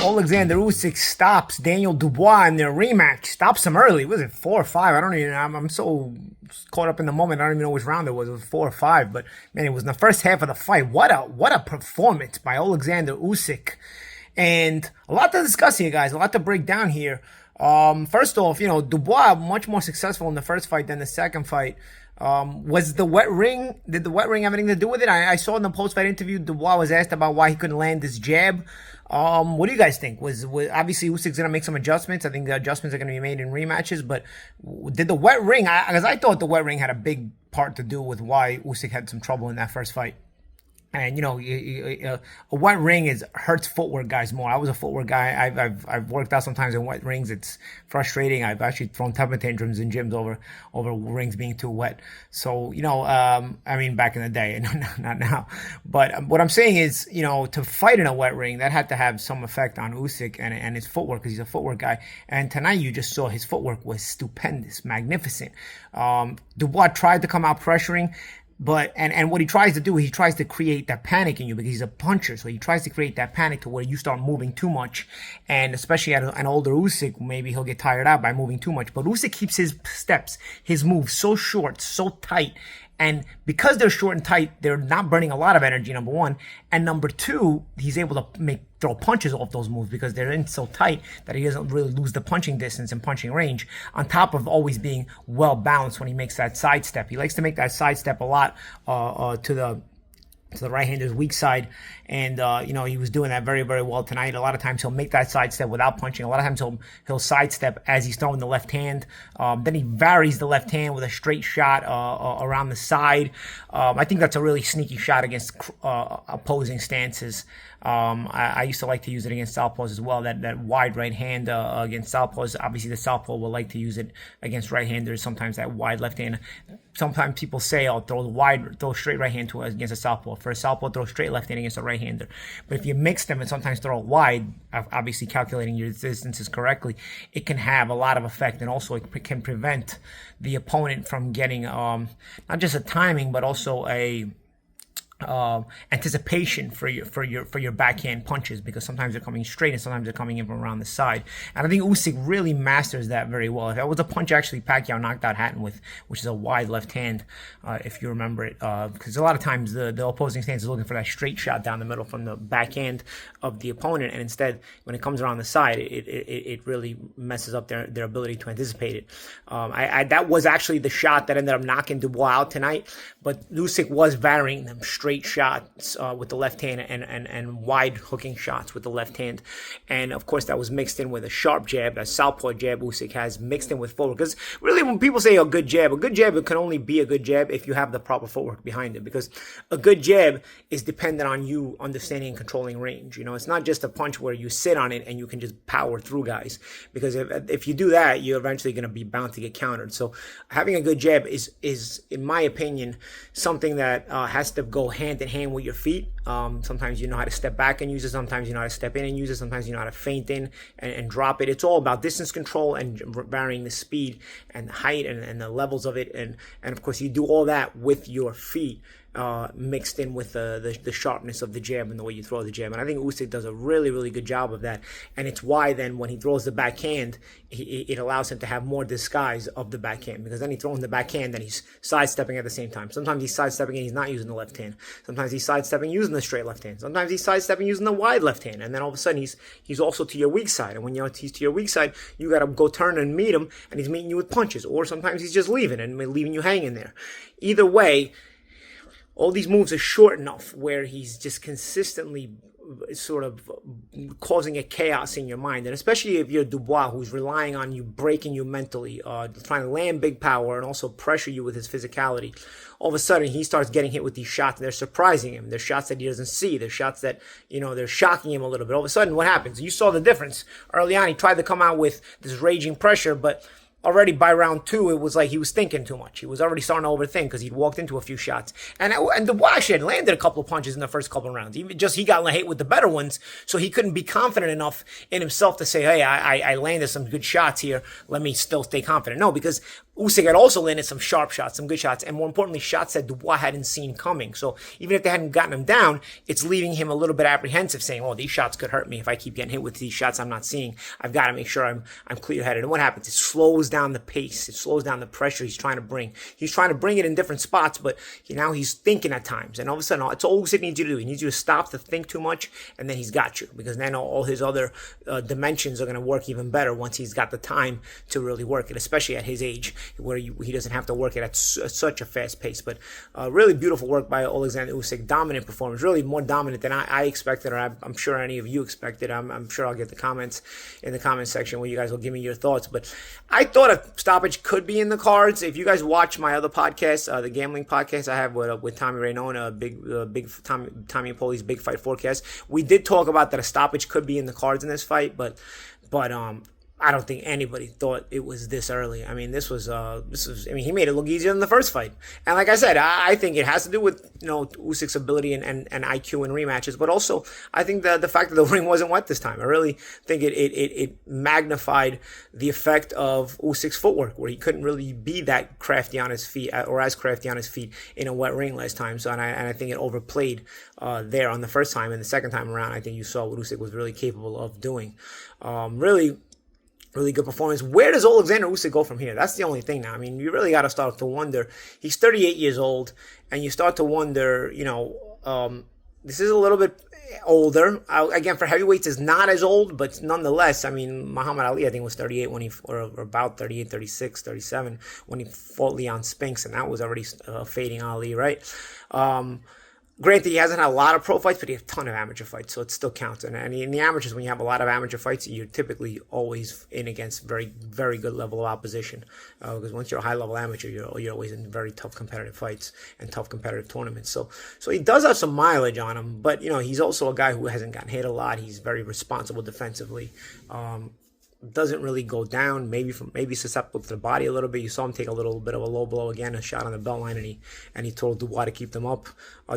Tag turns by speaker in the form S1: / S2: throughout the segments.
S1: Oleksandr Usyk stops Daniel Dubois in their rematch. Stops him early. Was it 4 or 5? I don't even. I'm so caught up in the moment. I don't even know which round it was. It was 4 or 5. But man, it was in the first half of the fight. What a performance by Oleksandr Usyk. And a lot to discuss here, guys. A lot to break down here. First off, Dubois much more successful in the first fight than the second fight. Was the wet ring? Did the wet ring have anything to do with it? I saw in the post-fight interview, Dubois was asked about why he couldn't land his jab. What do you guys think? Was obviously Usyk's gonna make some adjustments? I think the adjustments are gonna be made in rematches. But did the wet ring? Because I thought the wet ring had a big part to do with why Usyk had some trouble in that first fight. And a wet ring hurts footwork guys more. I was a footwork guy. I've worked out sometimes in wet rings. It's frustrating. I've actually thrown temper tantrums in gyms over rings being too wet. So back in the day, not now. But what I'm saying is, to fight in a wet ring, that had to have some effect on Usyk and his footwork, because he's a footwork guy. And tonight you just saw his footwork was stupendous, magnificent. Dubois tried to come out pressuring. But and what he tries to do, he tries to create that panic in you because he's a puncher. So he tries to create that panic to where you start moving too much. And especially at an older Usyk, maybe he'll get tired out by moving too much. But Usyk keeps his steps, his moves so short, so tight. And because they're short and tight, they're not burning a lot of energy, number one. And number two, he's able to throw punches off those moves because they're in so tight that he doesn't really lose the punching distance and punching range, on top of always being well balanced when he makes that sidestep. He likes to make that sidestep a lot to the right-hander's weak side. And, he was doing that very, very well tonight. A lot of times he'll make that sidestep without punching. A lot of times he'll sidestep as he's throwing the left hand. Then he varies the left hand with a straight shot around the side. I think that's a really sneaky shot against opposing stances. I used to like to use it against southpaws as well. That wide right hand against southpaws. Obviously, the southpaw will like to use it against right-handers. Sometimes that wide left hand. Sometimes people say, "Oh, throw straight right hand against a southpaw." For a southpaw, throw straight left hand against a right-hander. But if you mix them and sometimes throw it wide, obviously calculating your distances correctly, it can have a lot of effect, and also it can prevent the opponent from getting not just a timing, but also a anticipation for your backhand punches, because sometimes they're coming straight and sometimes they're coming in from around the side. And I think Usyk really masters that very well. If that was a punch actually Pacquiao knocked out Hatton with, which is a wide left hand, if you remember it, because a lot of times the opposing stance is looking for that straight shot down the middle from the backhand of the opponent, and instead when it comes around the side, it really messes up their ability to anticipate it. That was actually the shot that ended up knocking Dubois out tonight, but Usyk was varying them straight shots with the left hand and wide hooking shots with the left hand. And of course that was mixed in with a sharp jab, a southpaw jab Usyk has mixed in with footwork. Because really when people say a good jab it can only be a good jab if you have the proper footwork behind it, because a good jab is dependent on you understanding and controlling range. It's not just a punch where you sit on it and you can just power through guys, because if you do that, you're eventually going to be bound to get countered. So having a good jab is in my opinion something that has to go hand in hand with your feet. Sometimes you know how to step back and use it. Sometimes you know how to step in and use it. Sometimes you know how to feint in and drop it. It's all about distance control and varying the speed and the height and the levels of it. And of course you do all that with your feet. Mixed in with the sharpness of the jab and the way you throw the jab. And I think Usyk does a really, really good job of that. And it's why then when he throws the backhand, it allows him to have more disguise of the backhand, because then he's throwing the backhand and he's sidestepping at the same time. Sometimes he's sidestepping and he's not using the left hand. Sometimes he's sidestepping using the straight left hand. Sometimes he's sidestepping using the wide left hand. And then all of a sudden he's also to your weak side. And when he's to your weak side, you got to go turn and meet him, and he's meeting you with punches. Or sometimes he's just leaving you hanging there. Either way, all these moves are short enough where he's just consistently sort of causing a chaos in your mind. And especially if you're Dubois, who's relying on you, breaking you mentally, trying to land big power and also pressure you with his physicality. All of a sudden, he starts getting hit with these shots. They're surprising him. They're shots that he doesn't see. They're shots that, they're shocking him a little bit. All of a sudden, what happens? You saw the difference. Early on, he tried to come out with this raging pressure, but already by round 2, it was like he was thinking too much. He was already starting to overthink because he'd walked into a few shots. And Dubois actually had landed a couple of punches in the first couple of rounds. He got hit with the better ones, so he couldn't be confident enough in himself to say, hey, I landed some good shots here. Let me still stay confident. No, because Usyk had also landed some sharp shots, some good shots, and more importantly, shots that Dubois hadn't seen coming. So even if they hadn't gotten him down, it's leaving him a little bit apprehensive, saying, "Oh, these shots could hurt me if I keep getting hit with these shots I'm not seeing. I've got to make sure I'm clear-headed." And what happens? It slows down the pace. It slows down the pressure he's trying to bring. He's trying to bring it in different spots, but now he's thinking at times. And all of a sudden, it's all Usyk needs you to do. He needs you to stop to think too much, and then he's got you, because then all his other dimensions are going to work even better once he's got the time to really work it, especially at his age, where he doesn't have to work it at such a fast pace. But really beautiful work by Oleksandr Usyk. Dominant performance, really more dominant than I expected, or I'm sure any of you expected. I'm sure I'll get the comments in the comment section where you guys will give me your thoughts. But I thought a stoppage could be in the cards. If you guys watch my other podcast, the gambling podcast I have with Tommy Reynolds, big Tommy and Paulie's Big Fight Forecast, we did talk about that a stoppage could be in the cards in this fight, but I don't think anybody thought it was this early. I mean, this was. I mean, he made it look easier than the first fight. And like I said, I think it has to do with Usyk's ability and IQ in rematches, but also I think the fact that the ring wasn't wet this time. I really think it magnified the effect of Usyk's footwork, where he couldn't really be that crafty on his feet, or as crafty on his feet in a wet ring last time. So and I think it overplayed there on the first time, and the second time around, I think you saw what Usyk was really capable of doing. Really good performance. Where does Oleksandr Usyk go from here? That's the only thing now. I mean, you really got to start to wonder. He's 38 years old, and you start to wonder, this is a little bit older. Again, for heavyweights, is not as old, but nonetheless, I mean, Muhammad Ali, I think, was 38 or about 38, 36, 37 when he fought Leon Spinks, and that was already fading Ali, right? Granted, he hasn't had a lot of pro fights, but he has a ton of amateur fights, so it still counts. And in the amateurs, when you have a lot of amateur fights, you're typically always in against very, very good level of opposition. Because once you're a high-level amateur, you're always in very tough competitive fights and tough competitive tournaments. So he does have some mileage on him, but he's also a guy who hasn't gotten hit a lot. He's very responsible defensively. Doesn't really go down, maybe susceptible to the body a little bit. You saw him take a little bit of a low blow again, a shot on the belt line, and he told Dubois to keep them up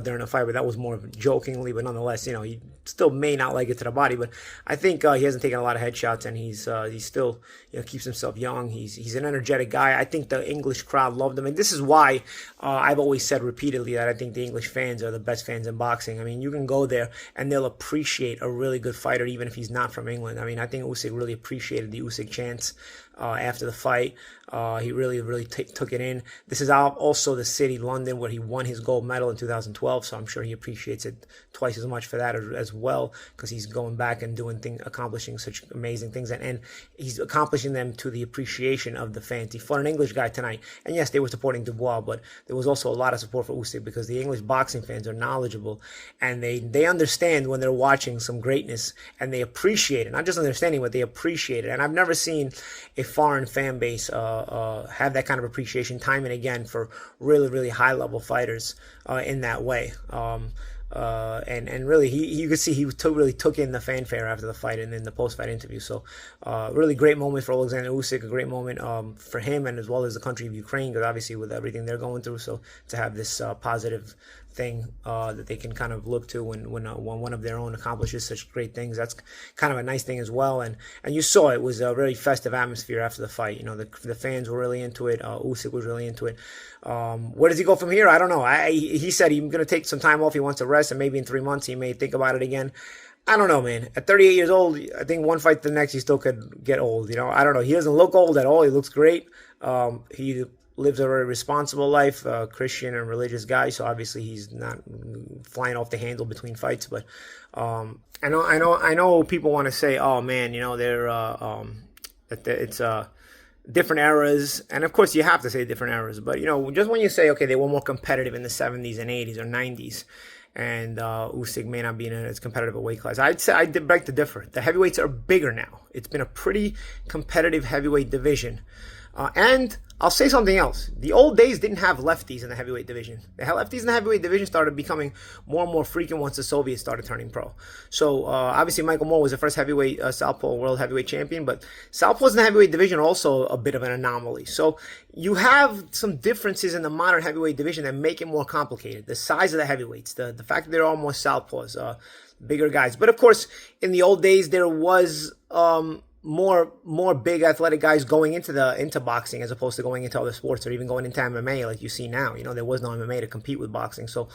S1: during the fight, but that was more jokingly, but nonetheless, he still may not like it to the body, but I think he hasn't taken a lot of headshots, and he's still keeps himself young. He's an energetic guy. I think the English crowd loved him, and this is why I've always said repeatedly that I think the English fans are the best fans in boxing. I mean, you can go there and they'll appreciate a really good fighter even if he's not from England. I mean, I think Usyk really appreciated the Usyk chants after the fight. He really took it in. This is also the city, London, where he won his gold medal in 2012, so I'm sure he appreciates it twice as much for that as well, because he's going back and accomplishing such amazing things, and he's accomplishing them to the appreciation of the fans. He fought an English guy tonight, and yes, they were supporting Dubois, but there was also a lot of support for Usyk, because the English boxing fans are knowledgeable, and they understand when they're watching some greatness, and they appreciate it. Not just understanding, but they appreciate it. And I've never seen a foreign fan base have that kind of appreciation time and again for really, really high-level fighters in that way. And really, you could see he really took in the fanfare after the fight and in the post-fight interview. So really great moment for Oleksandr Usyk, a great moment for him and as well as the country of Ukraine, because obviously with everything they're going through, so to have this positive thing that they can kind of look to when one of their own accomplishes such great things, that's kind of a nice thing as well. And you saw it was a really festive atmosphere after the fight. The fans were really into it. Usyk was really into it. Where does he go from here? I don't know. He said he's going to take some time off. He wants to rest, and maybe in 3 months he may think about it again. I don't know, man. At 38 years old, I think one fight to the next, he still could get old. I don't know. He doesn't look old at all. He looks great. He lives a very responsible life, Christian and religious guy. So obviously he's not flying off the handle between fights. But I know people want to say, oh man, it's different eras, and of course you have to say different eras. But just when you say, okay, they were more competitive in the 70s and 80s or 90s. And Usyk may not be in as competitive a weight class. I'd say I beg to differ. The heavyweights are bigger now. It's been a pretty competitive heavyweight division. And I'll say something else. The old days didn't have lefties in the heavyweight division. The lefties in the heavyweight division started becoming more and more frequent once the Soviets started turning pro. So obviously Michael Moore was the first heavyweight Southpaw world heavyweight champion, but Southpaws in the heavyweight division are also a bit of an anomaly. So you have some differences in the modern heavyweight division that make it more complicated. The size of the heavyweights, the fact that there are more Southpaws, bigger guys. But of course, in the old days, there was more big athletic guys going into boxing as opposed to going into other sports or even going into MMA like you see now. There was no MMA to compete with boxing, so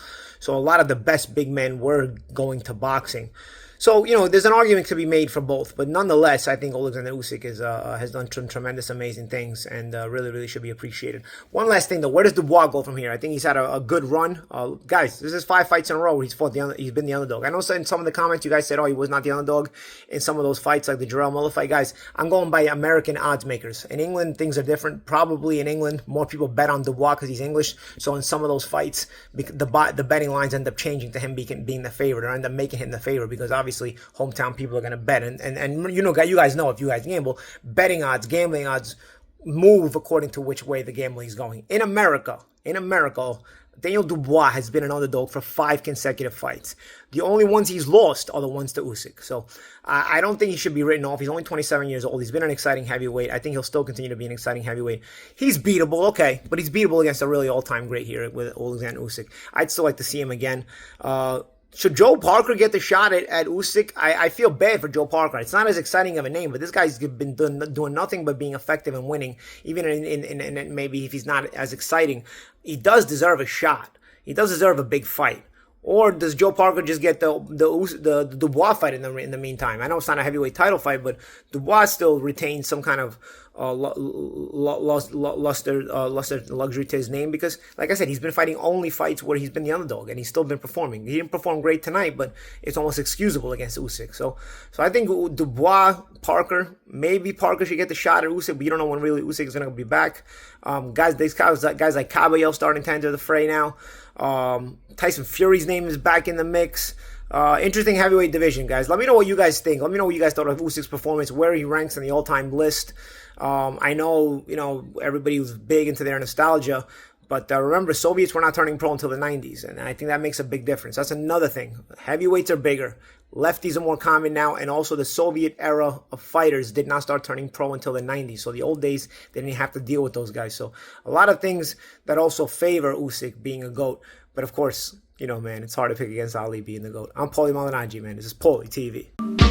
S1: a lot of the best big men were going to boxing. So, there's an argument to be made for both, but nonetheless, I think Oleksandr Usyk has done tremendous, amazing things, and really, really should be appreciated. One last thing, though, where does Dubois go from here? I think he's had a good run. Guys, this is 5 fights in a row where he's been the underdog. I know in some of the comments you guys said, he was not the underdog in some of those fights, like the Jarrell Miller fight. Guys, I'm going by American odds makers. In England, things are different. Probably in England, more people bet on Dubois because he's English. So in some of those fights, the betting lines end up changing to him being the favorite, or end up making him the favorite, because obviously hometown people are going to bet, and you guys know, if you guys gamble, betting odds, gambling odds move according to which way the gambling is going. In America, Daniel Dubois has been an underdog for 5 consecutive fights. The only ones he's lost are the ones to Usyk. So I don't think he should be written off. He's only 27 years old. He's been an exciting heavyweight. I think he'll still continue to be an exciting heavyweight. He's beatable, okay, but he's beatable against a really all-time great here with Oleksandr Usyk. I'd still like to see him again. Should Joe Parker get the shot at Usyk? I feel bad for Joe Parker. It's not as exciting of a name, but this guy's been doing nothing but being effective and winning. Even in maybe if he's not as exciting, he does deserve a shot. He does deserve a big fight. Or does Joe Parker just get the Dubois fight in the meantime? I know it's not a heavyweight title fight, but Dubois still retains some kind of luster, luxury to his name, because, like I said, he's been fighting only fights where he's been the underdog, and he's still been performing. He didn't perform great tonight, but it's almost excusable against Usyk. So I think Dubois, Parker, maybe Parker should get the shot at Usyk, but you don't know when really Usyk is going to be back. Guys like Caballero starting to enter the fray now. Tyson Fury's name is back in the mix. Interesting heavyweight division, guys. Let me know what you guys think. Let me know what you guys thought of Usyk's performance, where he ranks in the all-time list. I know, everybody was big into their nostalgia, but remember, Soviets were not turning pro until the 90s, and I think that makes a big difference. That's another thing. Heavyweights are bigger. Lefties are more common now, and also the Soviet era of fighters did not start turning pro until the 90s. So the old days, they didn't have to deal with those guys. So a lot of things that also favor Usyk being a GOAT. But of course, man, it's hard to pick against Ali being the GOAT. I'm Paulie Malignaggi, man. This is Paulie TV.